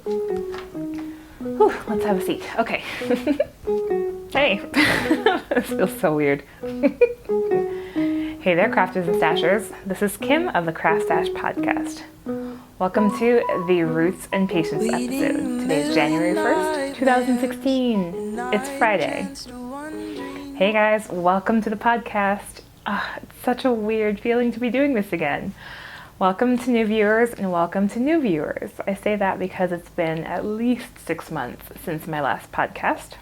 Whew, let's have a seat. Okay. Hey. This feels so weird. Hey there, crafters and stashers. This is Kim of the CraftStash podcast. Welcome to the Roots and Patience episode. Today is January 1st, 2016. It's Friday. Hey guys, welcome to the podcast. It's such a weird feeling to be doing this again. Welcome to new viewers and welcome to new viewers. I say that because it's been at least 6 months since my last podcast.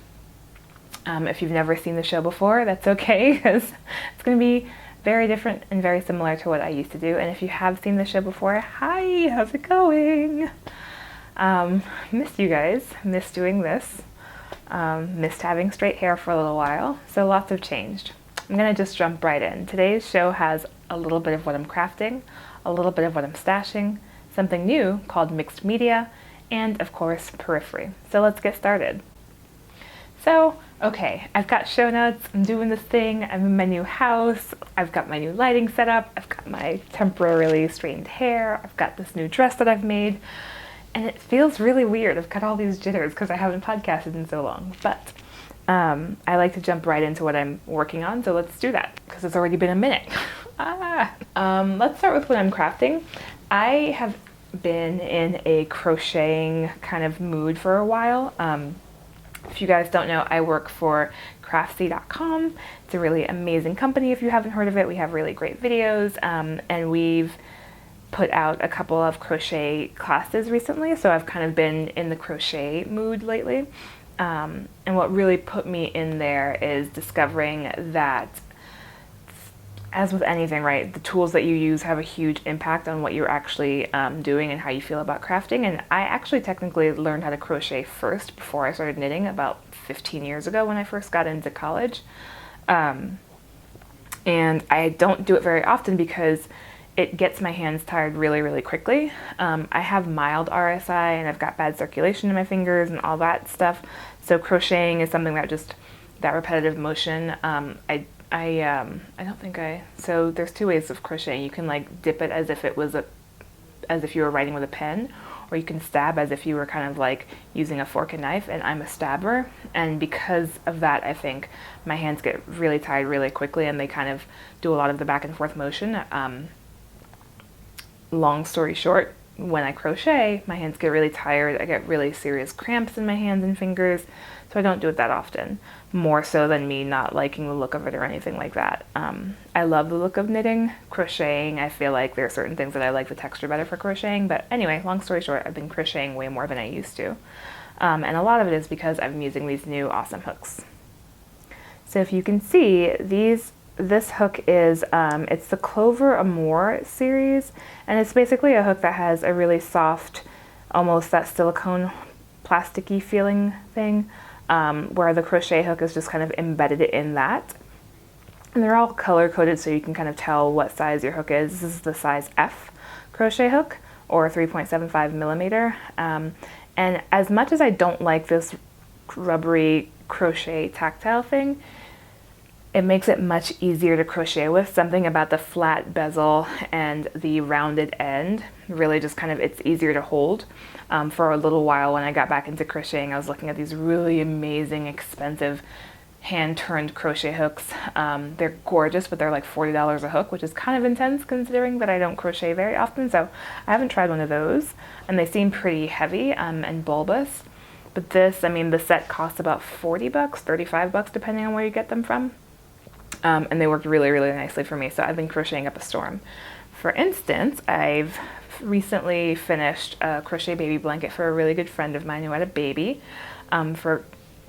If you've never seen the show before, that's okay, because it's going to be very different and very similar to what I used to do. And if you have seen the show before, hi, how's it going? Missed you guys, missed doing this, missed having straight hair for a little while, so lots have changed. I'm going to just jump right in. Today's show has a little bit of what I'm crafting, a little bit of what I'm stashing, something new called mixed media, and of course, periphery. So let's get started. So, okay, I've got show notes, I'm doing this thing, I'm in my new house, I've got my new lighting set up, I've got my temporarily straightened hair, I've got this new dress that I've made, and it feels really weird. I've got all these jitters because I haven't podcasted in so long, but I like to jump right into what I'm working on, so let's do that, because it's already been a minute. Let's start with what I'm crafting. I have been in a crocheting kind of mood for a while. If you guys don't know, I work for craftsy.com. It's a really amazing company. If you haven't heard of it, we have really great videos, and we've put out a couple of crochet classes recently, so I've kind of been in the crochet mood lately. And what really put me in there is discovering that, as with anything, right, the tools that you use have a huge impact on what you're actually doing and how you feel about crafting. And I actually technically learned how to crochet first before I started knitting about 15 years ago when I first got into college. And I don't do it very often because it gets my hands tired really, really quickly. I have mild RSI and I've got bad circulation in my fingers and all that stuff. So crocheting is something that just, that repetitive motion, so there's two ways of crocheting. You can like dip it as if you were writing with a pen, or you can stab as if you were kind of like using a fork and knife, and I'm a stabber, and because of that I think my hands get really tired really quickly and they kind of do a lot of the back and forth motion. Long story short, when I crochet, my hands get really tired. I get really serious cramps in my hands and fingers, so I don't do it that often, more so than me not liking the look of it or anything like that. I love the look of knitting. Crocheting, I feel like there are certain things that I like the texture better for crocheting, but anyway, long story short, I've been crocheting way more than I used to. And a lot of it is because I've been using these new awesome hooks. So if you can see, this hook is, it's the Clover Amour series, and it's basically a hook that has a really soft, almost that silicone plasticky feeling thing, where the crochet hook is just kind of embedded in that. And they're all color coded so you can kind of tell what size your hook is. This is the size F crochet hook, or 3.75 millimeter. And as much as I don't like this rubbery crochet tactile thing, it makes it much easier to crochet with. Something about the flat bezel and the rounded end really just kind of, it's easier to hold. For a little while when I got back into crocheting, I was looking at these really amazing, expensive hand-turned crochet hooks. They're gorgeous, but they're like $40 a hook, which is kind of intense considering that I don't crochet very often, so I haven't tried one of those. And they seem pretty heavy and bulbous. But this, I mean, the set costs about $40, $35 depending on where you get them from. And they worked really, really nicely for me, so I've been crocheting up a storm. For instance, I've recently finished a crochet baby blanket for a really good friend of mine who had a baby, for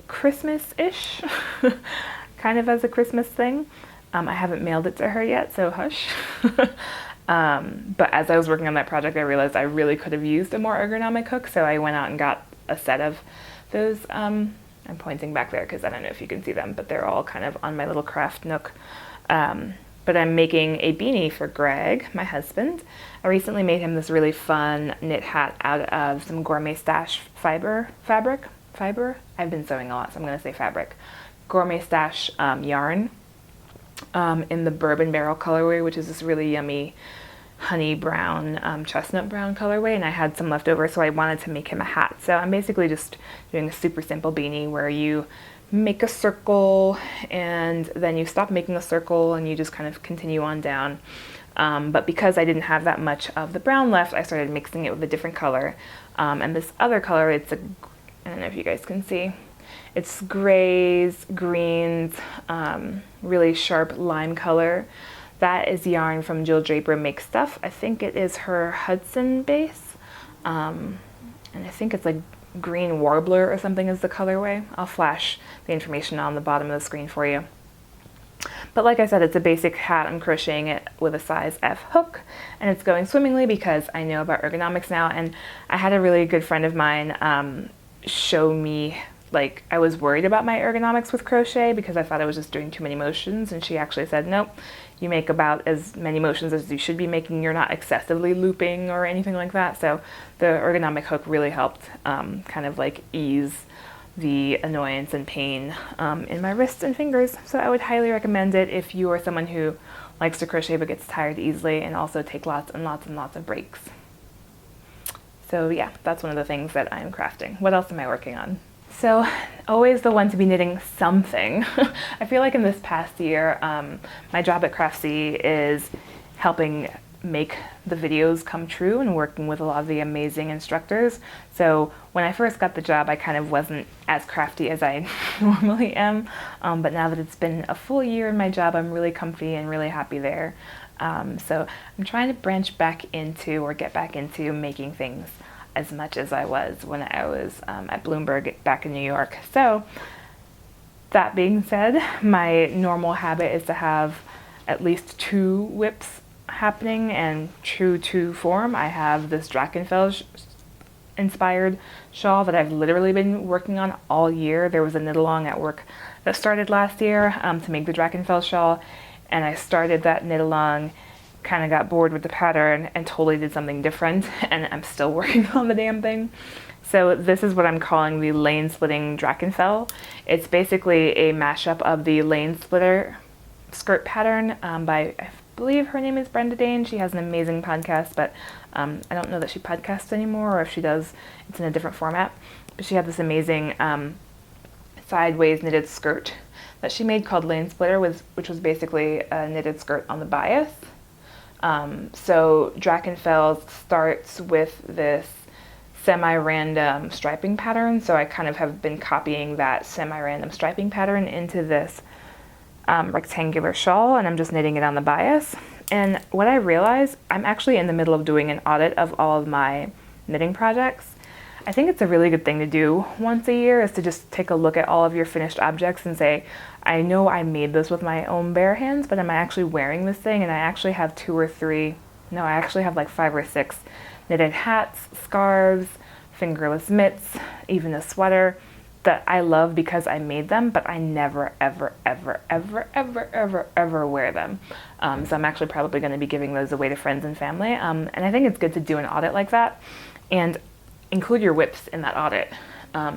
Christmas-ish, kind of as a Christmas thing. I haven't mailed it to her yet, so hush. But as I was working on that project, I realized I really could have used a more ergonomic hook, so I went out and got a set of those. I'm pointing back there because I don't know if you can see them, but they're all kind of on my little craft nook. But I'm making a beanie for Greg, my husband. I recently made him this really fun knit hat out of some Gourmet Stash fabric. I've been sewing a lot, so I'm going to say fabric. Gourmet Stash yarn in the bourbon barrel colorway, which is this really yummy honey brown, chestnut brown colorway, and I had some left over, so I wanted to make him a hat. So I'm basically just doing a super simple beanie where you make a circle and then you stop making a circle and you just kind of continue on down. But because I didn't have that much of the brown left, I started mixing it with a different color. And this other color, I don't know if you guys can see, it's grays, greens, really sharp lime color. That is yarn from Jill Draper Make Stuff. I think it is her Hudson base. And I think it's like Green Warbler or something is the colorway. I'll flash the information on the bottom of the screen for you. But like I said, it's a basic hat. I'm crocheting it with a size F hook, and it's going swimmingly because I know about ergonomics now. And I had a really good friend of mine show me, like, I was worried about my ergonomics with crochet because I thought I was just doing too many motions, and she actually said, nope, you make about as many motions as you should be making. You're not excessively looping or anything like that. So the ergonomic hook really helped kind of like ease the annoyance and pain in my wrists and fingers. So I would highly recommend it if you are someone who likes to crochet but gets tired easily and also take lots and lots and lots of breaks. So yeah, that's one of the things that I'm crafting. What else am I working on? So always the one to be knitting something. I feel like in this past year, my job at CraftStash is helping make the videos come true and working with a lot of the amazing instructors. So when I first got the job, I kind of wasn't as crafty as I normally am. But now that it's been a full year in my job, I'm really comfy and really happy there. So I'm trying to branch back into or get back into making things as much as I was when I was at Bloomberg back in New York. So that being said, my normal habit is to have at least 2 whips happening, and true to form, I have this Drachenfels inspired shawl that I've literally been working on all year. There was a knit along at work that started last year to make the Drachenfels shawl, and I started that knit along, kind of got bored with the pattern and totally did something different, and I'm still working on the damn thing. So this is what I'm calling the lane splitting Drachenfels. It's basically a mashup of the Lanesplitter skirt pattern by, I believe her name is Brenda Dane. She has an amazing podcast, but I don't know that she podcasts anymore, or if she does, it's in a different format. But she had this amazing sideways knitted skirt that she made called Lanesplitter, which was basically a knitted skirt on the bias. So Drachenfels starts with this semi-random striping pattern, so I kind of have been copying that semi-random striping pattern into this rectangular shawl, and I'm just knitting it on the bias. And what I realized, I'm actually in the middle of doing an audit of all of my knitting projects. I think it's a really good thing to do once a year, is to just take a look at all of your finished objects and say, I know I made this with my own bare hands, but am I actually wearing this thing? And I actually have 2 or 3, no, I actually have like 5 or 6 knitted hats, scarves, fingerless mitts, even a sweater that I love because I made them, but I never, ever, ever, ever, ever, ever, ever wear them. So I'm actually probably going to be giving those away to friends and family. And I think it's good to do an audit like that and include your whips in that audit.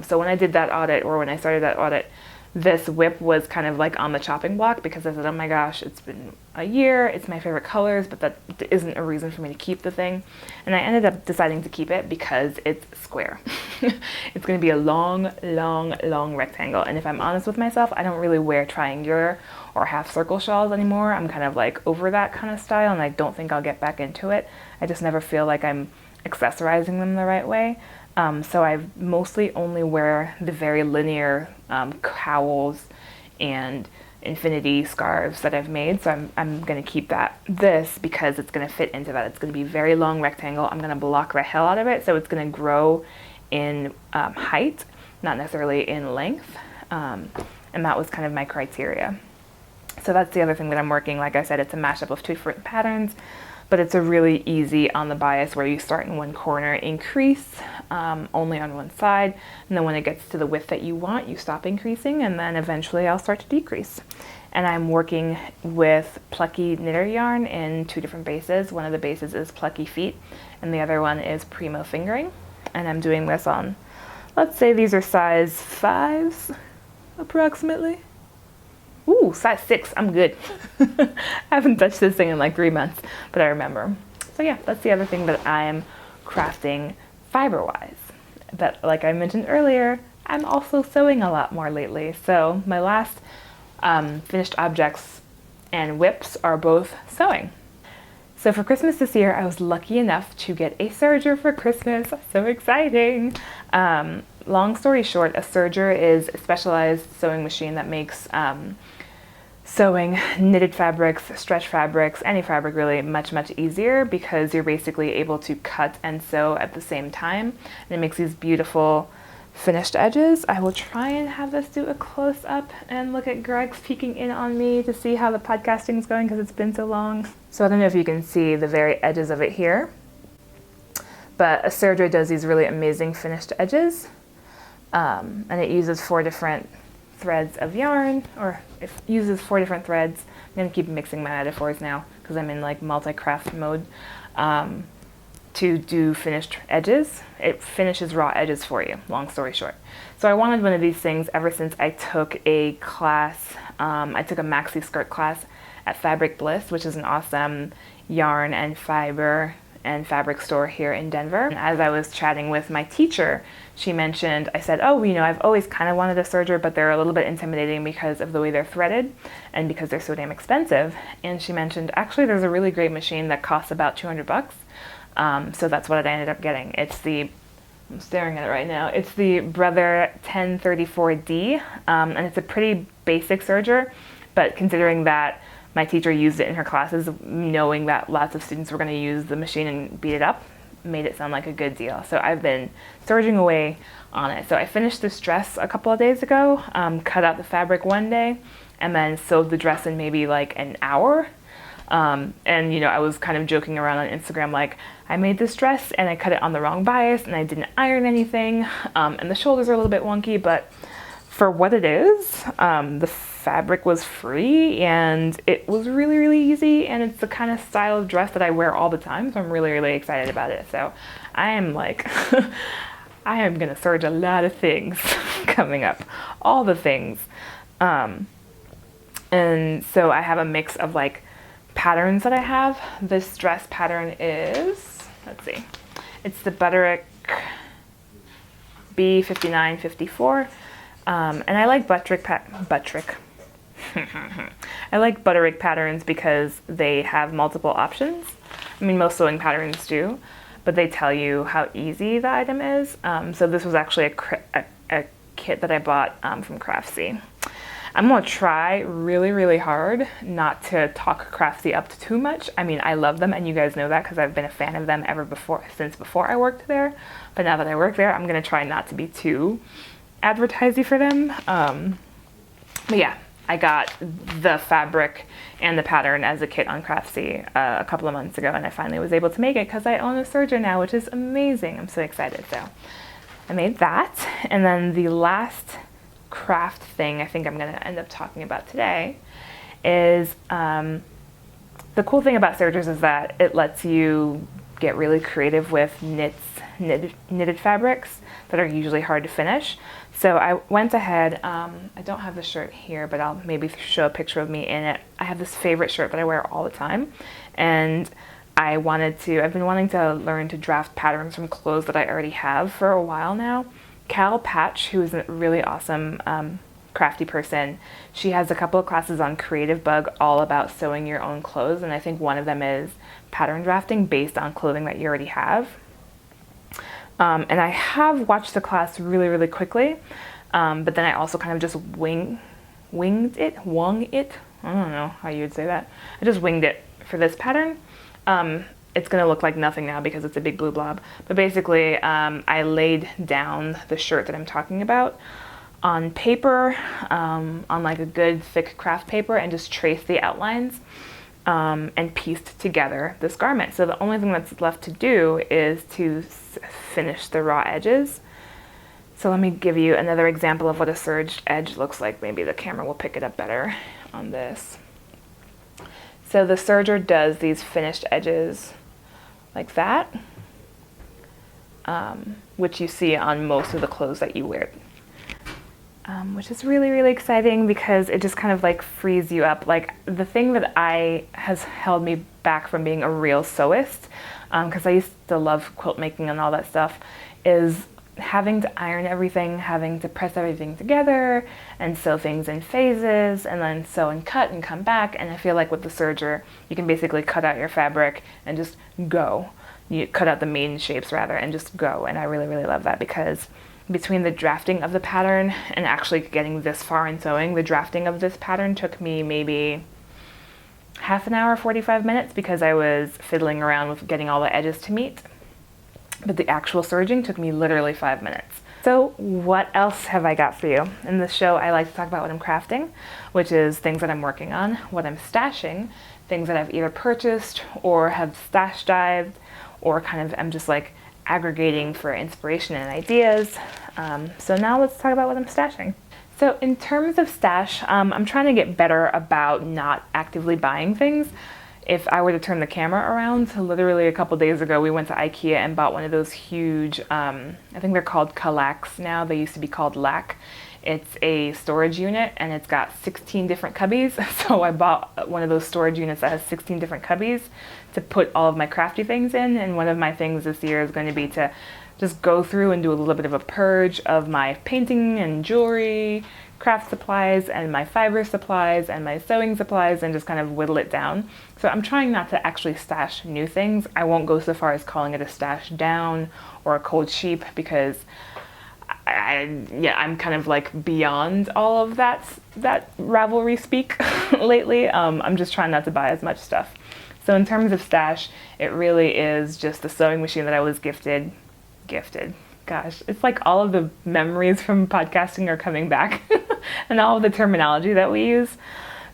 So when I did that audit, or when I started that audit, this whip was kind of like on the chopping block because I said, oh my gosh, it's been a year, it's my favorite colors, but that isn't a reason for me to keep the thing. And I ended up deciding to keep it because it's square. It's going to be a long, long, long rectangle. And if I'm honest with myself, I don't really wear triangular or half circle shawls anymore. I'm kind of like over that kind of style, and I don't think I'll get back into it. I just never feel like I'm accessorizing them the right way. So I mostly only wear the very linear cowls and infinity scarves that I've made. So I'm going to keep this because it's going to fit into that. It's going to be very long rectangle. I'm going to block the hell out of it, so it's going to grow in height, not necessarily in length. And that was kind of my criteria. So that's the other thing that I'm working. Like I said, it's a mashup of 2 different patterns, but it's a really easy on the bias where you start in one corner, increase only on one side, and then when it gets to the width that you want, you stop increasing, and then eventually I'll start to decrease. And I'm working with Plucky knitter yarn in 2 different bases. One of the bases is Plucky feet, and the other one is Primo fingering. And I'm doing this on, let's say these are size 5s, approximately. Ooh, size 6, I'm good. I haven't touched this thing in like 3 months, but I remember. So So yeah, that's the other thing that I'm crafting fiber-wise. But like I mentioned earlier, I'm also sewing a lot more lately. So my last finished objects and whips are both sewing. So for Christmas this year, I was lucky enough to get a serger for Christmas. So exciting. Long story short, a serger is a specialized sewing machine that makes sewing knitted fabrics, stretch fabrics, any fabric really much easier, because you're basically able to cut and sew at the same time. And it makes these beautiful finished edges. I will try and have this do a close up and look at Greg's peeking in on me to see how the podcasting is going, because it's been so long. So I don't know if you can see the very edges of it here, but a serger does these really amazing finished edges, and it uses 4 different threads of yarn, or it uses 4 different threads. I'm going to keep mixing my metaphors now because I'm in like multi-craft mode, to do finished edges. It finishes raw edges for you, long story short. So I wanted one of these things ever since I took a class, I took a maxi skirt class at Fabric Bliss, which is an awesome yarn and fiber and fabric store here in Denver. And as I was chatting with my teacher, she mentioned, I said, oh, you know, I've always kind of wanted a serger, but they're a little bit intimidating because of the way they're threaded and because they're so damn expensive. And she mentioned, actually, there's a really great machine that costs about $200. So that's what I ended up getting. It's the, I'm staring at it right now, it's the Brother 1034D, and it's a pretty basic serger, but considering that my teacher used it in her classes, knowing that lots of students were going to use the machine and beat it up, made it sound like a good deal. So I've been serging away on it. So I finished this dress a couple of days ago, cut out the fabric one day, and then sewed the dress in maybe like an hour. And you know, I was kind of joking around on Instagram, like, I made this dress and I cut it on the wrong bias and I didn't iron anything, and the shoulders are a little bit wonky, but for what it is, the fabric was free and it was really easy, and it's the kind of style of dress that I wear all the time, so I'm really excited about it. So I am like, I am gonna serge a lot of things coming up, all the things. And so I have a mix of like patterns that I have. This dress pattern is, let's see, it's the Butterick B5954. And I like Butterick. I like Butterick patterns because they have multiple options. I mean, most sewing patterns do, but they tell you how easy the item is. So this was actually a kit that I bought from Craftsy. I'm gonna try really hard not to talk Craftsy up too much. I mean, I love them, and you guys know that because I've been a fan of them since before I worked there. But now that I work there, I'm gonna try not to be too advertising for them. But yeah, I got the fabric and the pattern as a kit on Craftsy a couple of months ago, and I finally was able to make it because I own a serger now, which is amazing. I'm so excited. So I made that, and then the last craft thing I think I'm going to end up talking about today is the cool thing about sergers is that it lets you get really creative with knitted fabrics that are usually hard to finish. So I went ahead, I don't have the shirt here, but I'll maybe show a picture of me in it. I have this favorite shirt that I wear all the time, and I've been wanting to learn to draft patterns from clothes that I already have for a while now. Cal Patch, who is a really awesome crafty person, she has a couple of classes on Creative Bug all about sewing your own clothes, and I think one of them is pattern drafting based on clothing that you already have. And I have watched the class really quickly, but then I also kind of just wung it. I don't know how you would say that. I just winged it for this pattern. It's going to look like nothing now because it's a big blue blob. But basically, I laid down the shirt that I'm talking about on paper, on like a good thick craft paper, and just traced the outlines and pieced together this garment. So the only thing that's left to do is to finish the raw edges. So let me give you another example of what a serged edge looks like. Maybe the camera will pick it up better on this. So the serger does these finished edges like that, which you see on most of the clothes that you wear. which is really, really exciting because it just kind of like frees you up. Like the thing that has held me back from being a real sewist, because I used to love quilt making and all that stuff, is having to iron everything, having to press everything together and sew things in phases and then sew and cut and come back. And I feel like with the serger, you can basically cut out your fabric and just go. You cut out the main shapes rather and just go. And I really, really love that because between the drafting of the pattern and actually getting this far in sewing, the drafting of this pattern took me maybe half an hour, 45 minutes because I was fiddling around with getting all the edges to meet. But the actual serging took me literally 5 minutes. So what else have I got for you? In this show, I like to talk about what I'm crafting, which is things that I'm working on, what I'm stashing, things that I've either purchased or have stash dived, or kind of I'm just like aggregating for inspiration and ideas. So now let's talk about what I'm stashing. So in terms of stash, I'm trying to get better about not actively buying things. If I were to turn the camera around, literally a couple days ago, we went to IKEA and bought one of those huge, I think they're called Kalax now. They used to be called Lac. It's a storage unit and it's got 16 different cubbies. So I bought one of those storage units that has 16 different cubbies to put all of my crafty things in. And one of my things this year is going to be to just go through and do a little bit of a purge of my painting and jewelry, craft supplies, and my fiber supplies, and my sewing supplies, and just kind of whittle it down. So I'm trying not to actually stash new things. I won't go so far as calling it a stash down or a cold sheep because I'm kind of like beyond all of that Ravelry speak lately. I'm just trying not to buy as much stuff. So in terms of stash, it really is just the sewing machine that I was gifted. Gosh, it's like all of the memories from podcasting are coming back and all of the terminology that we use.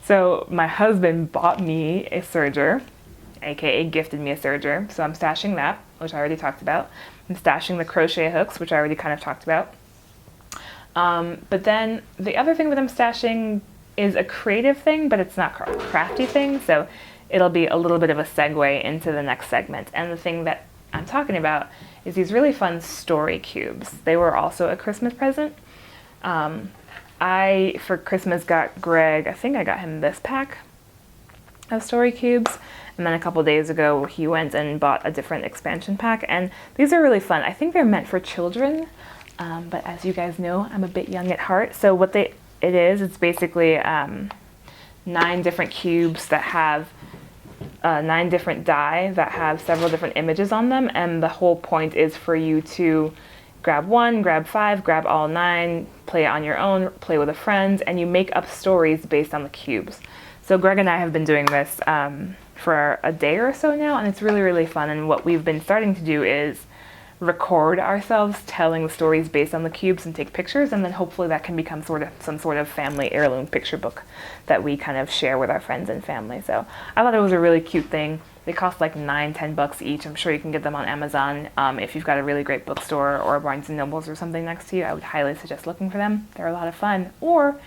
So my husband bought me a serger, aka gifted me a serger. So I'm stashing that, which I already talked about. I'm stashing the crochet hooks, which I already kind of talked about. But then the other thing that I'm stashing is a creative thing, but it's not a crafty thing. So it'll be a little bit of a segue into the next segment. And the thing that I'm talking about is these really fun story cubes. They were also a Christmas present. I, for Christmas, got Greg, I think I got him this pack of story cubes. And then a couple days ago, he went and bought a different expansion pack. And these are really fun. I think they're meant for children. But as you guys know, I'm a bit young at heart. So what it's basically 9 different cubes that have 9 different die that have several different images on them, and the whole point is for you to grab 1, grab 5, grab all 9, play it on your own, play with a friend, and you make up stories based on the cubes. So Greg and I have been doing this for a day or so now, and it's really, really fun. And what we've been starting to do is record ourselves telling the stories based on the cubes and take pictures, and then hopefully that can become some sort of family heirloom picture book that we kind of share with our friends and family. So I thought it was a really cute thing. They cost like $9-10 each. I'm sure you can get them on Amazon. If you've got a really great bookstore or a Barnes & Nobles or something next to you, I would highly suggest looking for them. They're a lot of fun. Or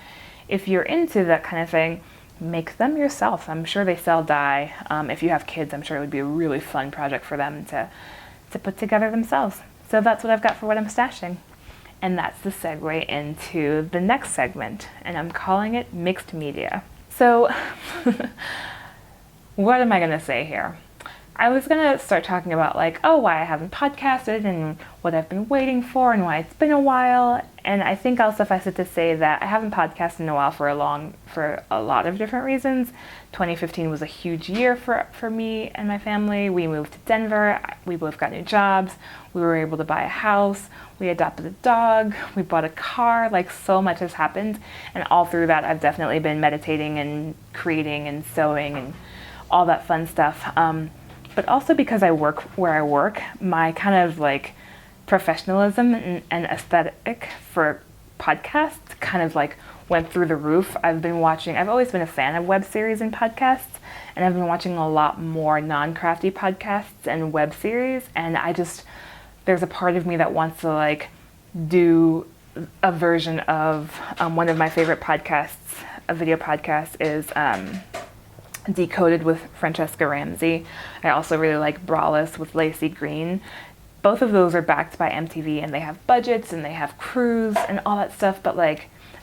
if you're into that kind of thing, make them yourself. I'm sure they sell dye. If you have kids, I'm sure it would be a really fun project for them to put together themselves. So that's what I've got for what I'm stashing. And that's the segue into the next segment, and I'm calling it mixed media. So what am I gonna say here? I was gonna start talking about why I haven't podcasted and what I've been waiting for and why it's been a while. And I think I'll suffice it to say that I haven't podcasted in a while for a lot of different reasons. 2015 was a huge year for me and my family. We moved to Denver. We both got new jobs. We were able to buy a house. We adopted a dog. We bought a car. So much has happened. And all through that, I've definitely been meditating and creating and sewing and all that fun stuff. But also because I work where I work, my kind of professionalism and aesthetic for podcasts kind of went through the roof. I've always been a fan of web series and podcasts, and I've been watching a lot more non-crafty podcasts and web series, and there's a part of me that wants to do a version of one of my favorite podcasts, a video podcast is Decoded with Francesca Ramsey. I also really like Braless with Lacey Green. Both of those are backed by MTV, and they have budgets and they have crews and all that stuff, but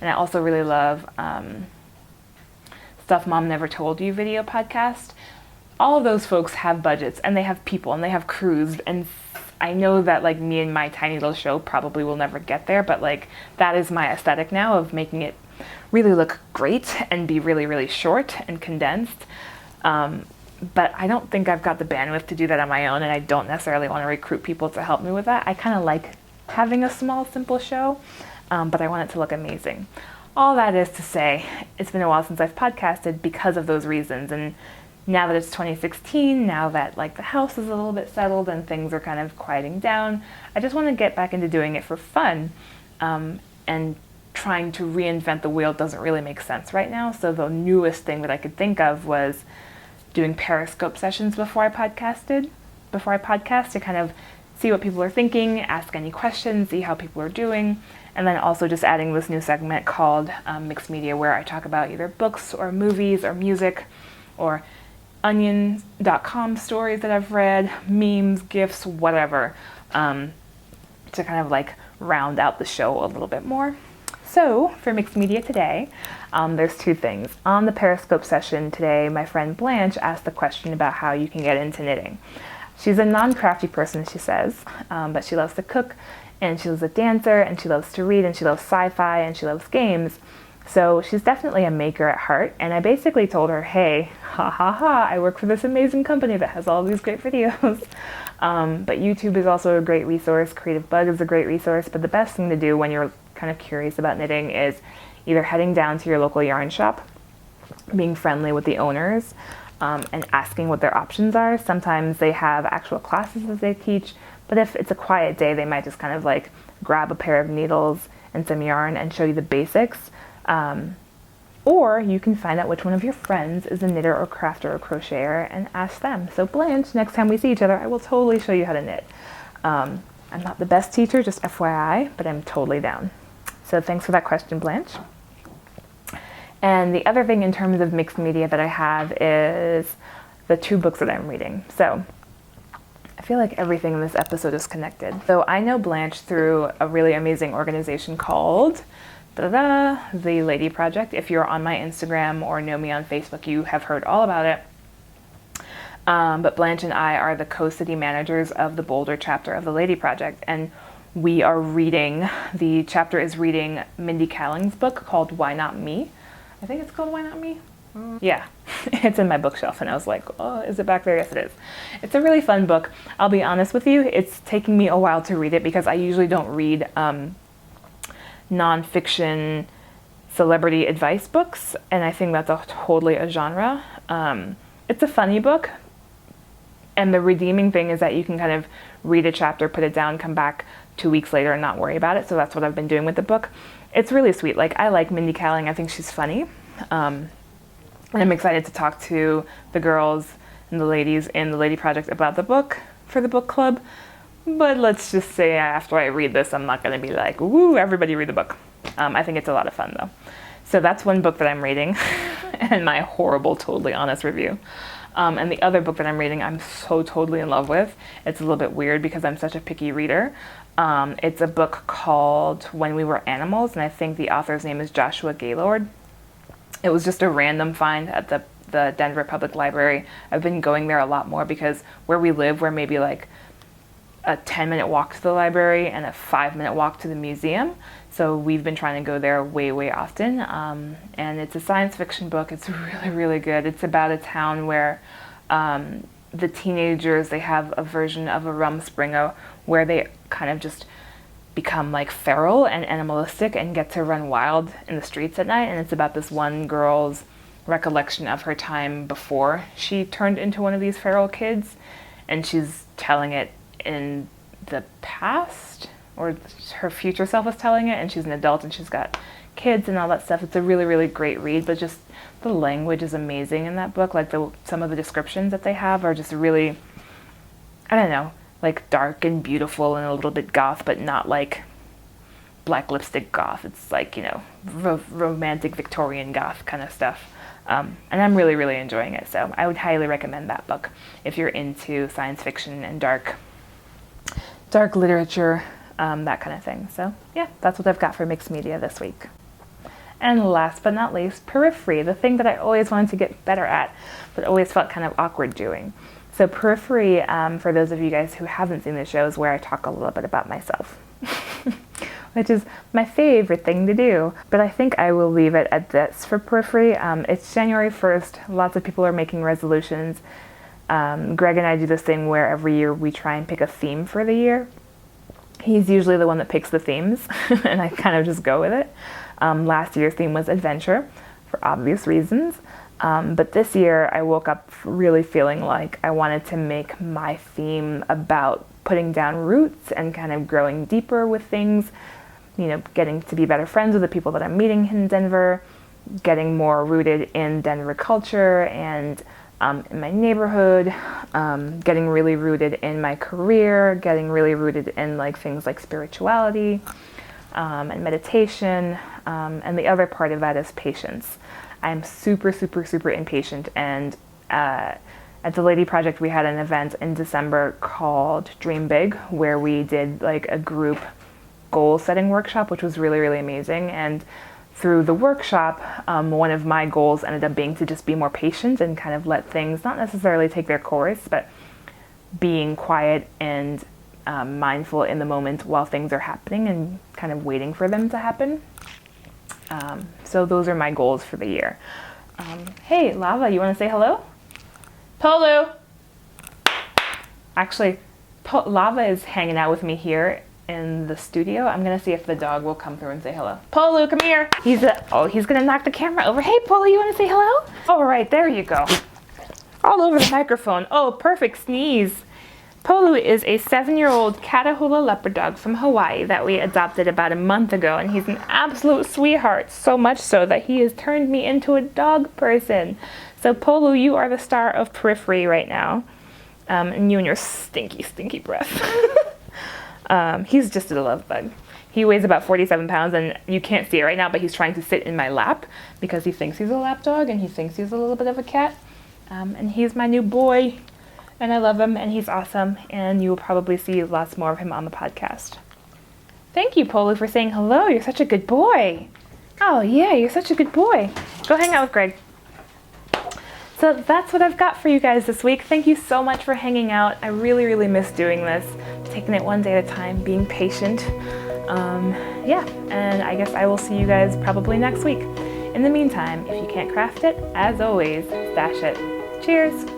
And I also really love Stuff Mom Never Told You video podcast. All of those folks have budgets, and they have people, and they have crews, and I know that like me and my tiny little show probably will never get there, but like that is my aesthetic now, of making it really look great and be really, really short and condensed. But I don't think I've got the bandwidth to do that on my own, and I don't necessarily want to recruit people to help me with that. I kind of like having a small, simple show, but I want it to look amazing. All that is to say, it's been a while since I've podcasted because of those reasons, and now that it's 2016, now that like the house is a little bit settled and things are kind of quieting down, I just want to get back into doing it for fun, and trying to reinvent the wheel doesn't really make sense right now. So the newest thing that I could think of was doing Periscope sessions before I podcast to kind of see what people are thinking, ask any questions, see how people are doing, and then also just adding this new segment called Mixed Media, where I talk about either books or movies or music or onion.com stories that I've read, memes, GIFs, whatever, to kind of like round out the show a little bit more. So for Mixed Media today, there's two things. On the Periscope session today, my friend Blanche asked the question about how you can get into knitting. She's a non-crafty person, she says, but she loves to cook, and she loves a dancer, and she loves to read, and she loves sci-fi, and she loves games. So she's definitely a maker at heart, and I basically told her, hey, I work for this amazing company that has all these great videos. But YouTube is also a great resource, Creative Bug is a great resource, but the best thing to do when you're kind of curious about knitting is either heading down to your local yarn shop, being friendly with the owners, and asking what their options are. Sometimes they have actual classes that they teach, but if it's a quiet day, they might just kind of like grab a pair of needles and some yarn and show you the basics. Or you can find out which one of your friends is a knitter or crafter or crocheter and ask them. So Blanche, next time we see each other, I will totally show you how to knit. I'm not the best teacher, just FYI, but I'm totally down. So thanks for that question, Blanche. And the other thing in terms of mixed media that I have is the two books that I'm reading. So I feel like everything in this episode is connected. So I know Blanche through a really amazing organization called the Lady Project. If you're on my Instagram or know me on Facebook, you have heard all about it. But Blanche and I are the co-city managers of the Boulder chapter of the Lady Project, and we are reading, the chapter is reading Mindy Kaling's book called Why Not Me? I think it's called Why Not Me? Yeah, it's in my bookshelf, and I was like, oh, is it back there? Yes, it is. It's a really fun book. I'll be honest with you, it's taking me a while to read it because I usually don't read nonfiction celebrity advice books, and I think that's totally a genre. It's a funny book, and the redeeming thing is that you can kind of read a chapter, put it down, come back 2 weeks later and not worry about it. So that's what I've been doing with the book. It's really sweet. Like, I like Mindy Kaling. I think she's funny. And I'm excited to talk to the girls and the ladies in the Lady Project about the book for the book club. But let's just say after I read this, I'm not going to be like, woo, everybody read the book. I think it's a lot of fun, though. So that's one book that I'm reading, and my horrible, totally honest review. And the other book that I'm reading, I'm so totally in love with. It's a little bit weird because I'm such a picky reader. It's a book called When We Were Animals, and I think the author's name is Joshua Gaylord. It was just a random find at the Denver Public Library. I've been going there a lot more because where we live, we're maybe like a 10-minute walk to the library and a 5-minute walk to the museum. So we've been trying to go there way, way often. And it's a science fiction book. It's really, really good. It's about a town where the teenagers, they have a version of a Rumspringa where they kind of just become like feral and animalistic and get to run wild in the streets at night. And it's about this one girl's recollection of her time before she turned into one of these feral kids. And she's telling it in the past, or her future self is telling it, and she's an adult and she's got kids and all that stuff. It's a really, really great read, but just the language is amazing in that book. Like some of the descriptions that they have are just really, I don't know, like dark and beautiful and a little bit goth, but not like black lipstick goth. It's like, you know, romantic Victorian goth kind of stuff. And I'm really, really enjoying it. So I would highly recommend that book if you're into science fiction and dark literature, that kind of thing. So yeah, that's what I've got for mixed media this week. And last but not least, periphery, the thing that I always wanted to get better at, but always felt kind of awkward doing. So periphery, for those of you guys who haven't seen the show, is where I talk a little bit about myself, which is my favorite thing to do. But I think I will leave it at this for periphery. It's January 1st. Lots of people are making resolutions. Greg and I do this thing where every year we try and pick a theme for the year. He's usually the one that picks the themes, and I kind of just go with it. Last year's theme was adventure, for obvious reasons. But this year I woke up really feeling like I wanted to make my theme about putting down roots and kind of growing deeper with things, you know, getting to be better friends with the people that I'm meeting in Denver, getting more rooted in Denver culture and in my neighborhood, getting really rooted in my career, getting really rooted in like things like spirituality and meditation, and the other part of that is patience. I'm super impatient, and at the Lady Project we had an event in December called Dream Big, where we did like a group goal setting workshop, which was really amazing. And through the workshop, one of my goals ended up being to just be more patient and kind of let things not necessarily take their course, but being quiet and mindful in the moment while things are happening and kind of waiting for them to happen. So those are my goals for the year. Hey, Lava, you want to say hello? Polu! Actually, Lava is hanging out with me here in the studio. I'm gonna see if the dog will come through and say hello. Polu, come here. He's gonna knock the camera over. Hey, Polu, you want to say hello? All right, there you go. All over the microphone. Oh, perfect sneeze. Polu is a 7-year-old Catahoula leopard dog from Hawaii that we adopted about a month ago, and he's an absolute sweetheart, so much so that he has turned me into a dog person. So Polu, you are the star of Periphery right now, and you and your stinky breath. He's just a love bug. He weighs about 47 pounds, and you can't see it right now, but he's trying to sit in my lap because he thinks he's a lap dog and he thinks he's a little bit of a cat. And he's my new boy, and I love him, and he's awesome, and you will probably see lots more of him on the podcast. Thank you, Polu, for saying hello. You're such a good boy. Oh yeah, you're such a good boy. Go hang out with Greg. So that's what I've got for you guys this week. Thank you so much for hanging out. I really miss doing this, taking it one day at a time, being patient. Yeah, and I guess I will see you guys probably next week. In the meantime, if you can't craft it, as always, stash it. Cheers!